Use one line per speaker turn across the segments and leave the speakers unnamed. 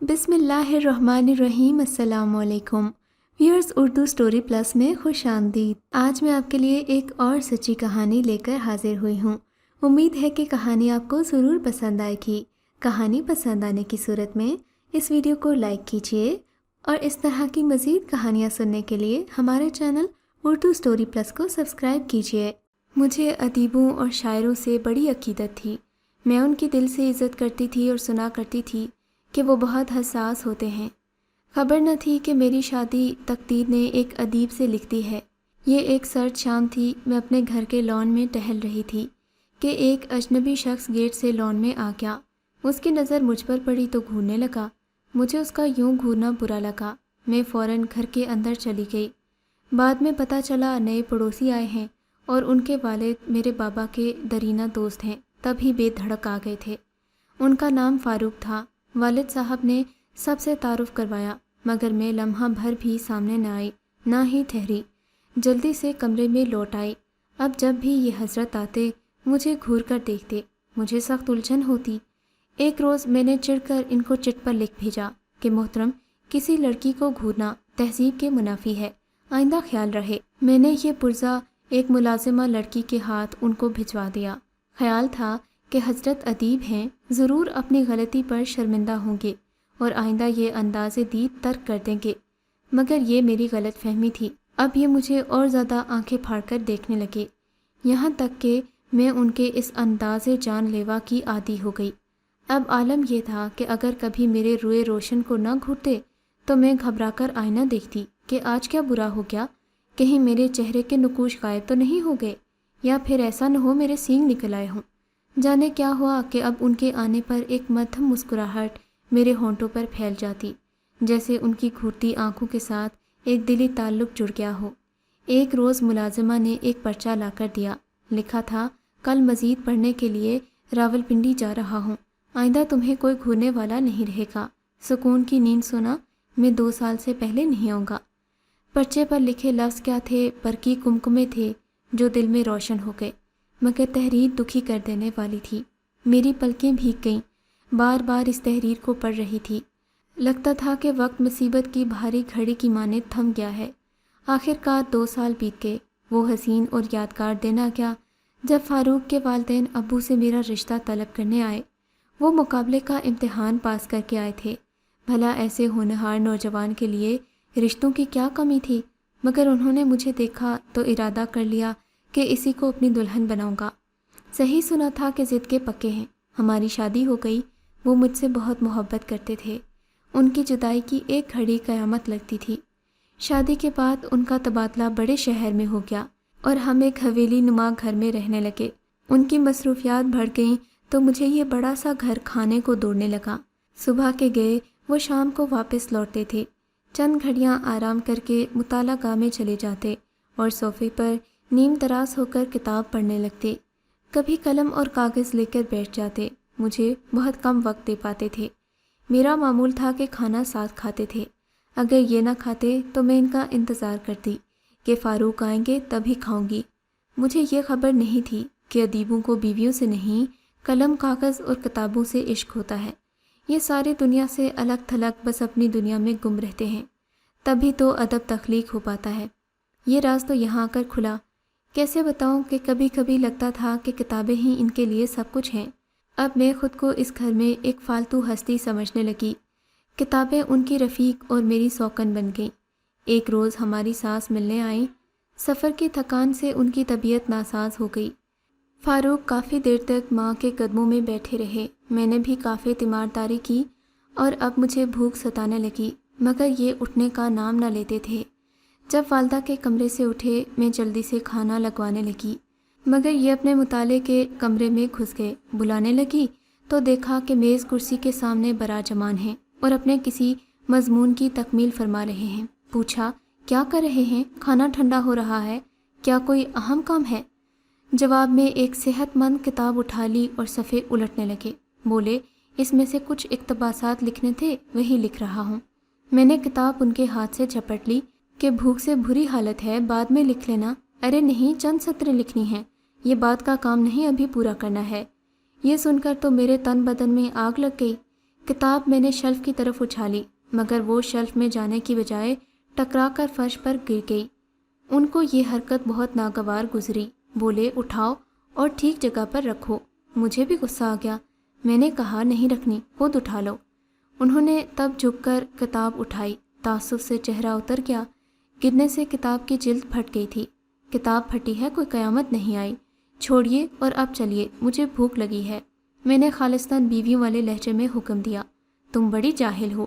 بسم اللہ الرحمن الرحیم۔ السلام علیکم ویورز، اردو سٹوری پلس میں خوش آمدید۔ آج میں آپ کے لیے ایک اور سچی کہانی لے کر حاضر ہوئی ہوں۔ امید ہے کہ کہانی آپ کو ضرور پسند آئے گی۔ کہانی پسند آنے کی صورت میں اس ویڈیو کو لائک کیجیے اور اس طرح کی مزید کہانیاں سننے کے لیے ہمارے چینل اردو سٹوری پلس کو سبسکرائب کیجیے۔ مجھے ادیبوں اور شاعروں سے بڑی عقیدت تھی۔ میں ان کی دل سے عزت کرتی تھی اور سنا کرتی تھی کہ وہ بہت حساس ہوتے ہیں۔ خبر نہ تھی کہ میری شادی تقدیر نے ایک ادیب سے لکھ دی ہے۔ یہ ایک سرد شام تھی، میں اپنے گھر کے لان میں ٹہل رہی تھی کہ ایک اجنبی شخص گیٹ سے لان میں آ گیا۔ اس کی نظر مجھ پر پڑی تو گھورنے لگا۔ مجھے اس کا یوں گھورنا برا لگا۔ میں فوراً گھر کے اندر چلی گئی۔ بعد میں پتہ چلا نئے پڑوسی آئے ہیں اور ان کے والد میرے بابا کے درینہ دوست ہیں۔ تب ہی بے دھڑک آ گئے تھے۔ ان کا نام فاروق تھا۔ والد صاحب نے سب سے تعارف کروایا، مگر میں لمحہ بھر بھی سامنے نہ آئی، نہ ہی ٹھہری۔ جلدی سے کمرے میں لوٹ آئی۔ اب جب بھی یہ حضرت آتے، مجھے گھور کر دیکھتے، مجھے سخت الجھن ہوتی۔ ایک روز میں نے چڑھ کر ان کو چٹ پر لکھ بھیجا کہ محترم، کسی لڑکی کو گھورنا تہذیب کے منافی ہے، آئندہ خیال رہے۔ میں نے یہ پرزہ ایک ملازمہ لڑکی کے ہاتھ ان کو بھجوا دیا۔ خیال تھا کہ حضرت ادیب ہیں، ضرور اپنی غلطی پر شرمندہ ہوں گے اور آئندہ یہ انداز دید ترک کر دیں گے، مگر یہ میری غلط فہمی تھی۔ اب یہ مجھے اور زیادہ آنکھیں پھاڑ کر دیکھنے لگے، یہاں تک کہ میں ان کے اس انداز جان لیوا کی عادی ہو گئی۔ اب عالم یہ تھا کہ اگر کبھی میرے روئے روشن کو نہ گھورتے تو میں گھبرا کر آئینہ دیکھتی کہ آج کیا برا ہو گیا، کہیں میرے چہرے کے نقوش غائب تو نہیں ہو گئے، یا پھر ایسا نہ ہو میرے سینگ نکل آئے ہوں۔ جانے کیا ہوا کہ اب ان کے آنے پر ایک مدھم مسکراہٹ میرے ہونٹوں پر پھیل جاتی، جیسے ان کی گھورتی آنکھوں کے ساتھ ایک دلی تعلق جڑ گیا ہو۔ ایک روز ملازمہ نے ایک پرچہ لا کر دیا، لکھا تھا کل مزید پڑھنے کے لیے راولپنڈی جا رہا ہوں، آئندہ تمہیں کوئی گھورنے والا نہیں رہے گا، سکون کی نیند سونا، میں 2 سال سے پہلے نہیں آؤں گا۔ پرچے پر لکھے لفظ کیا تھے، برقی کمکمے تھے جو دل میں روشن ہو گئے، مگر تحریر دکھی کر دینے والی تھی۔ میری پلکیں بھیگ گئیں، بار بار اس تحریر کو پڑھ رہی تھی۔ لگتا تھا کہ وقت مصیبت کی بھاری گھڑی کی مانند تھم گیا ہے۔ آخر کار 2 سال بیت گئے۔ وہ حسین اور یادگار دن آ گیا جب فاروق کے والدین ابو سے میرا رشتہ طلب کرنے آئے۔ وہ مقابلے کا امتحان پاس کر کے آئے تھے۔ بھلا ایسے ہونہار نوجوان کے لیے رشتوں کی کیا کمی تھی، مگر انہوں نے مجھے دیکھا تو ارادہ کر لیا کہ اسی کو اپنی دلہن بناؤں گا۔ صحیح سنا تھا کہ ضد کے پکے ہیں۔ ہماری شادی ہو گئی۔ وہ مجھ سے بہت محبت کرتے تھے۔ ان کی جدائی کی ایک گھڑی قیامت لگتی تھی۔ شادی کے بعد ان کا تبادلہ بڑے شہر میں ہو گیا اور ہم ایک حویلی نما گھر میں رہنے لگے۔ ان کی مصروفیات بڑھ گئیں تو مجھے یہ بڑا سا گھر کھانے کو دوڑنے لگا۔ صبح کے گئے وہ شام کو واپس لوٹتے تھے۔ چند گھڑیاں آرام کر کے مطالعہ گاہ میں چلے جاتے اور صوفے پر نیم تراس ہو کر کتاب پڑھنے لگتے۔ کبھی قلم اور کاغذ لے کر بیٹھ جاتے۔ مجھے بہت کم وقت دے پاتے تھے۔ میرا معمول تھا کہ کھانا ساتھ کھاتے تھے۔ اگر یہ نہ کھاتے تو میں ان کا انتظار کرتی کہ فاروق آئیں گے تبھی کھاؤں گی۔ مجھے یہ خبر نہیں تھی کہ ادیبوں کو بیویوں سے نہیں، قلم کاغذ اور کتابوں سے عشق ہوتا ہے۔ یہ ساری دنیا سے الگ تھلگ بس اپنی دنیا میں گم رہتے ہیں، تبھی تو ادب تخلیق ہو پاتا ہے۔ یہ راز تو یہاں آ کر کھلا۔ کیسے بتاؤں کہ کبھی کبھی لگتا تھا کہ کتابیں ہی ان کے لیے سب کچھ ہیں۔ اب میں خود کو اس گھر میں ایک فالتو ہستی سمجھنے لگی۔ کتابیں ان کی رفیق اور میری سوکن بن گئیں۔ ایک روز ہماری ساس ملنے آئیں۔ سفر کی تھکان سے ان کی طبیعت ناساز ہو گئی۔ فاروق کافی دیر تک ماں کے قدموں میں بیٹھے رہے۔ میں نے بھی کافی تیمارداری کی اور اب مجھے بھوک ستانے لگی، مگر یہ اٹھنے کا نام نہ لیتے تھے۔ جب والدہ کے کمرے سے اٹھے میں جلدی سے کھانا لگوانے لگی، مگر یہ اپنے مطالعے کے کمرے میں گھس گئے۔ بلانے لگی تو دیکھا کہ میز کرسی کے سامنے براجمان ہیں اور اپنے کسی مضمون کی تکمیل فرما رہے ہیں۔ پوچھا کیا کر رہے ہیں؟ کھانا ٹھنڈا ہو رہا ہے، کیا کوئی اہم کام ہے؟ جواب میں ایک صحت مند کتاب اٹھا لی اور صفحے الٹنے لگے۔ بولے اس میں سے کچھ اقتباسات لکھنے تھے، وہی لکھ رہا ہوں۔ میں نے کتاب ان کے ہاتھ سے جھپٹ لی کہ بھوک سے بری حالت ہے، بعد میں لکھ لینا۔ ارے نہیں، چند سطریں لکھنی ہیں، یہ بات کا کام نہیں، ابھی پورا کرنا ہے۔ یہ سن کر تو میرے تن بدن میں آگ لگ گئی۔ کتاب میں نے شیلف کی طرف اچھالی، مگر وہ شیلف میں جانے کی بجائے ٹکرا کر فرش پر گر گئی۔ ان کو یہ حرکت بہت ناگوار گزری۔ بولے اٹھاؤ اور ٹھیک جگہ پر رکھو۔ مجھے بھی غصہ آ گیا۔ میں نے کہا نہیں رکھنی، خود اٹھا لو۔ انہوں نے تب جھک کر کتاب اٹھائی۔ تعصب سے چہرہ اتر گیا۔ گرنے سے کتاب کی جلد پھٹ گئی تھی۔ کتاب پھٹی ہے، کوئی قیامت نہیں آئی، چھوڑیے اور اب چلیے، مجھے بھوک لگی ہے۔ میں نے خالصتاً بیویوں والے لہجے میں حکم دیا۔ تم بڑی جاہل ہو،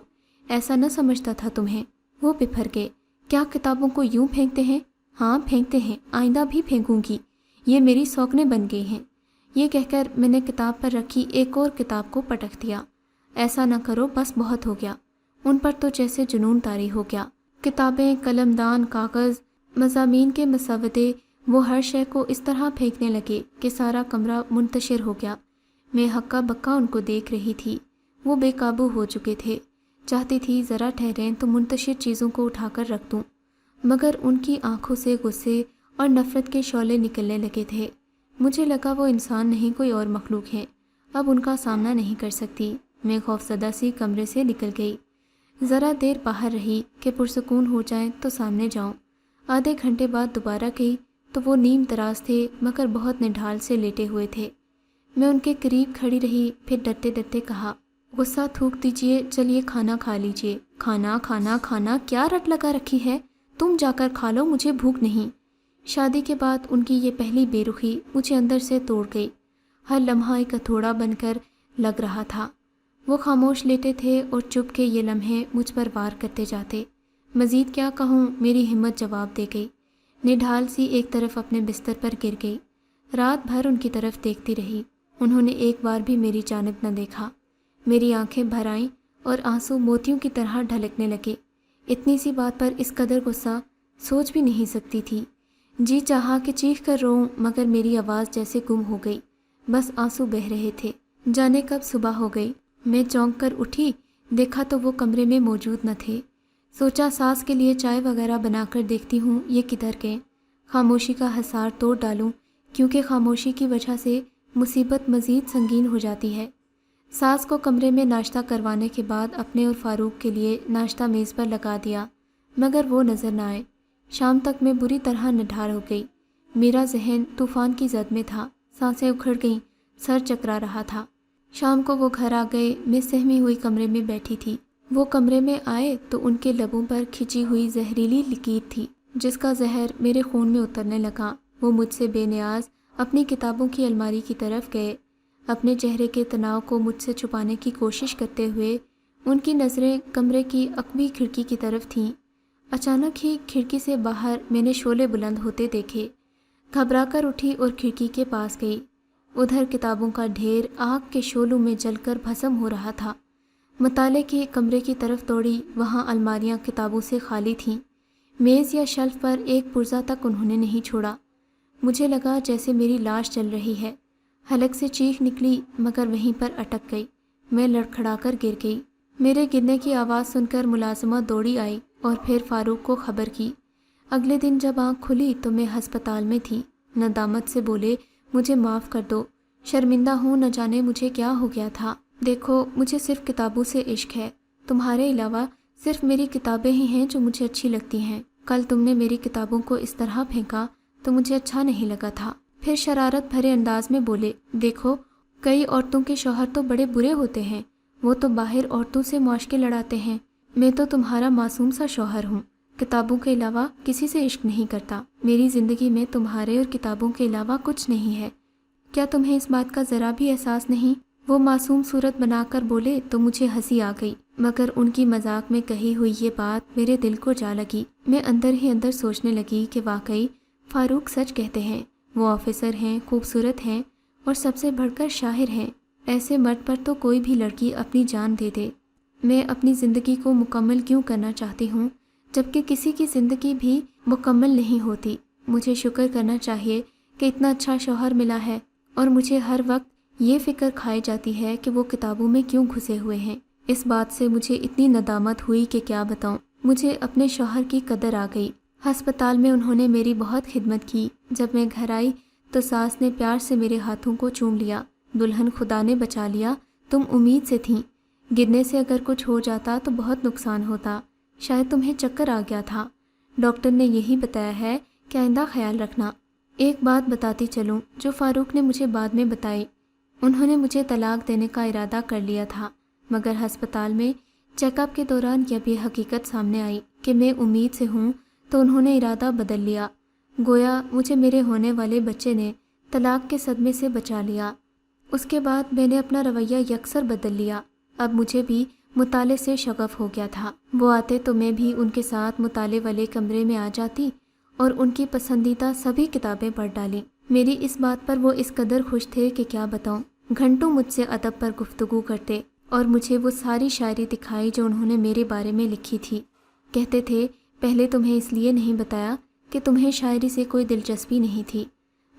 ایسا نہ سمجھتا تھا تمہیں۔ وہ بپھر گئے۔ کیا کتابوں کو یوں پھینکتے ہیں؟ ہاں پھینکتے ہیں، آئندہ بھی پھینکوں گی، یہ میری سوکنیں بن گئی ہیں۔ یہ کہہ کر میں نے کتاب پر رکھی ایک اور کتاب کو پٹک دیا۔ ایسا نہ کرو، بس بہت ہو گیا۔ ان پر تو جیسے جنون طاری ہو گیا۔ کتابیں، قلم دان، کاغذ، مضامین کے مسودے، وہ ہر شے کو اس طرح پھینکنے لگے کہ سارا کمرہ منتشر ہو گیا۔ میں ہکا بکا ان کو دیکھ رہی تھی۔ وہ بے قابو ہو چکے تھے۔ چاہتی تھی ذرا ٹھہریں تو منتشر چیزوں کو اٹھا کر رکھ دوں، مگر ان کی آنکھوں سے غصے اور نفرت کے شعلے نکلنے لگے تھے۔ مجھے لگا وہ انسان نہیں، کوئی اور مخلوق ہے، اب ان کا سامنا نہیں کر سکتی۔ میں خوفزدہ سی کمرے سے نکل گئی۔ ذرا دیر باہر رہی کہ پرسکون ہو جائیں تو سامنے جاؤں۔ آدھے گھنٹے بعد دوبارہ گئی تو وہ نیم دراز تھے، مگر بہت نڈھال سے لیٹے ہوئے تھے۔ میں ان کے قریب کھڑی رہی، پھر ڈرتے ڈرتے کہا، غصہ تھوک دیجئے، چلیے کھانا کھا لیجئے۔ کھانا کھانا کھانا، کیا رٹ لگا رکھی ہے؟ تم جا کر کھا لو، مجھے بھوک نہیں۔ شادی کے بعد ان کی یہ پہلی بے رخی مجھے اندر سے توڑ گئی۔ ہر لمحہ ایک ہتھوڑا بن کر لگ رہا تھا۔ وہ خاموش لیٹے تھے اور چپ کے یہ لمحے مجھ پر وار کرتے جاتے۔ مزید کیا کہوں، میری ہمت جواب دے گئی۔ نڈھال سی ایک طرف اپنے بستر پر گر گئی۔ رات بھر ان کی طرف دیکھتی رہی۔ انہوں نے ایک بار بھی میری جانب نہ دیکھا۔ میری آنکھیں بھر آئیں اور آنسو موتیوں کی طرح ڈھلکنے لگے۔ اتنی سی بات پر اس قدر غصہ سوچ بھی نہیں سکتی تھی۔ جی چاہا کہ چیخ کر روؤں، مگر میری آواز جیسے گم ہو گئی، بس آنسو بہہ رہے تھے۔ جانے کب صبح ہو گئی۔ میں چونک کر اٹھی، دیکھا تو وہ کمرے میں موجود نہ تھے۔ سوچا ساس کے لیے چائے وغیرہ بنا کر دیکھتی ہوں یہ کدھر گئے۔ خاموشی کا حصار توڑ ڈالوں، کیونکہ خاموشی کی وجہ سے مصیبت مزید سنگین ہو جاتی ہے۔ ساس کو کمرے میں ناشتہ کروانے کے بعد اپنے اور فاروق کے لیے ناشتہ میز پر لگا دیا، مگر وہ نظر نہ آئے۔ شام تک میں بری طرح نڈھال ہو گئی۔ میرا ذہن طوفان کی زد میں تھا، سانسیں اکھڑ گئیں، سر چکرا رہا تھا۔ شام کو وہ گھر آ گئے۔ میں سہمی ہوئی کمرے میں بیٹھی تھی۔ وہ کمرے میں آئے تو ان کے لبوں پر کھچی ہوئی زہریلی لکیر تھی، جس کا زہر میرے خون میں اترنے لگا۔ وہ مجھ سے بے نیاز اپنی کتابوں کی الماری کی طرف گئے، اپنے چہرے کے تناؤ کو مجھ سے چھپانے کی کوشش کرتے ہوئے۔ ان کی نظریں کمرے کی عقبی کھڑکی کی طرف تھیں۔ اچانک ہی کھڑکی سے باہر میں نے شعلے بلند ہوتے دیکھے۔ گھبرا کر اٹھی اور کھڑکی کے پاس گئی۔ ادھر کتابوں کا ڈھیر آگ کے شعلوں میں جل کر بھسم ہو رہا تھا۔ مطالعے کے کمرے کی طرف دوڑی، وہاں الماریاں کتابوں سے خالی تھیں۔ میز یا شیلف پر ایک پرزہ تک انہوں نے نہیں چھوڑا۔ مجھے لگا جیسے میری لاش چل رہی ہے۔ حلق سے چیخ نکلی، مگر وہیں پر اٹک گئی۔ میں لڑکھڑا کر گر گئی۔ میرے گرنے کی آواز سن کر ملازمہ دوڑی آئی اور پھر فاروق کو خبر کی۔ اگلے دن جب آنکھ کھلی تو میں ہسپتال میں تھی۔ ندامت سے بولے، مجھے معاف کر دو، شرمندہ ہوں، نہ جانے مجھے کیا ہو گیا تھا۔ دیکھو، مجھے صرف کتابوں سے عشق ہے، تمہارے علاوہ صرف میری کتابیں ہی ہیں جو مجھے اچھی لگتی ہیں۔ کل تم نے میری کتابوں کو اس طرح پھینکا تو مجھے اچھا نہیں لگا تھا۔ پھر شرارت بھرے انداز میں بولے، دیکھو، کئی عورتوں کے شوہر تو بڑے برے ہوتے ہیں، وہ تو باہر عورتوں سے معاشقے لڑاتے ہیں، میں تو تمہارا معصوم سا شوہر ہوں، کتابوں کے علاوہ کسی سے عشق نہیں کرتا، میری زندگی میں تمہارے اور کتابوں کے علاوہ کچھ نہیں ہے، کیا تمہیں اس بات کا ذرا بھی احساس نہیں؟ وہ معصوم صورت بنا کر بولے تو مجھے ہنسی آ گئی، مگر ان کی مذاق میں کہی ہوئی یہ بات میرے دل کو جا لگی۔ میں اندر ہی اندر سوچنے لگی کہ واقعی فاروق سچ کہتے ہیں، وہ آفیسر ہیں، خوبصورت ہیں اور سب سے بڑھ کر شاعر ہیں۔ ایسے مرد پر تو کوئی بھی لڑکی اپنی جان دے دے۔ میں اپنی زندگی کو مکمل کیوں کرنا چاہتی ہوں جبکہ کسی کی زندگی بھی مکمل نہیں ہوتی؟ مجھے شکر کرنا چاہیے کہ اتنا اچھا شوہر ملا ہے، اور مجھے ہر وقت یہ فکر کھائی جاتی ہے کہ وہ کتابوں میں کیوں گھسے ہوئے ہیں۔ اس بات سے مجھے اتنی ندامت ہوئی کہ کیا بتاؤں۔ مجھے اپنے شوہر کی قدر آ گئی۔ ہسپتال میں انہوں نے میری بہت خدمت کی۔ جب میں گھر آئی تو ساس نے پیار سے میرے ہاتھوں کو چوم لیا۔ دلہن خدا نے بچا لیا، تم امید سے تھیں۔ گرنے سے اگر کچھ ہو جاتا تو بہت نقصان ہوتا، شاید تمہیں چکر آ گیا تھا۔ ڈاکٹر نے یہی بتایا ہے کہ آئندہ خیال رکھنا۔ ایک بات بتاتی چلوں جو فاروق نے مجھے بعد میں بتائی۔ انہوں نے مجھے طلاق دینے کا ارادہ کر لیا تھا، مگر ہسپتال میں چیک اپ کے دوران یہ بھی حقیقت سامنے آئی کہ میں امید سے ہوں، تو انہوں نے ارادہ بدل لیا۔ گویا مجھے میرے ہونے والے بچے نے طلاق کے صدمے سے بچا لیا۔ اس کے بعد میں نے اپنا رویہ یکسر بدل لیا۔ اب مجھے بھی مطالعے سے شغف ہو گیا تھا۔ وہ آتے تو میں بھی ان کے ساتھ مطالعے والے کمرے میں آ جاتی اور ان کی پسندیدہ سبھی کتابیں پڑھ ڈالیں۔ میری اس بات پر وہ اس قدر خوش تھے کہ کیا بتاؤں۔ گھنٹوں مجھ سے ادب پر گفتگو کرتے اور مجھے وہ ساری شاعری دکھائی جو انہوں نے میرے بارے میں لکھی تھی۔ کہتے تھے پہلے تمہیں اس لیے نہیں بتایا کہ تمہیں شاعری سے کوئی دلچسپی نہیں تھی،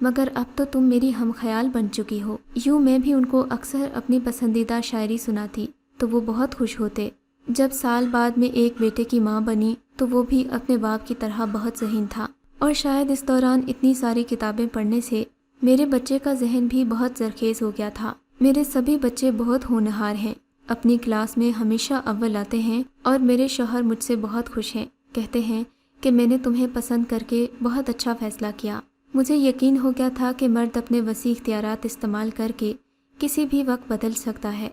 مگر اب تو تم میری ہم خیال بن چکی ہو۔ یوں میں بھی ان کو اکثر اپنی پسندیدہ شاعری سناتی تو وہ بہت خوش ہوتے۔ جب سال بعد میں ایک بیٹے کی ماں بنی تو وہ بھی اپنے باپ کی طرح بہت ذہین تھا، اور شاید اس دوران اتنی ساری کتابیں پڑھنے سے میرے بچے کا ذہن بھی بہت زرخیز ہو گیا تھا۔ میرے سبھی بچے بہت ہونہار ہیں، اپنی کلاس میں ہمیشہ اول آتے ہیں، اور میرے شوہر مجھ سے بہت خوش ہیں۔ کہتے ہیں کہ میں نے تمہیں پسند کر کے بہت اچھا فیصلہ کیا۔ مجھے یقین ہو گیا تھا کہ مرد اپنے وسیع اختیارات استعمال کر کے کسی بھی وقت بدل سکتا ہے۔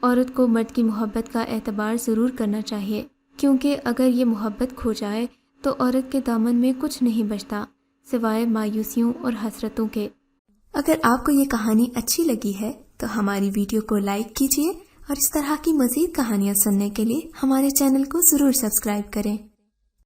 عورت کو مرد کی محبت کا اعتبار ضرور کرنا چاہیے، کیونکہ اگر یہ محبت کھو جائے تو عورت کے دامن میں کچھ نہیں بچتا سوائے مایوسیوں اور حسرتوں کے۔ اگر آپ کو یہ کہانی اچھی لگی ہے تو ہماری ویڈیو کو لائک کیجیے، اور اس طرح کی مزید کہانیاں سننے کے لیے ہمارے چینل کو ضرور سبسکرائب کریں۔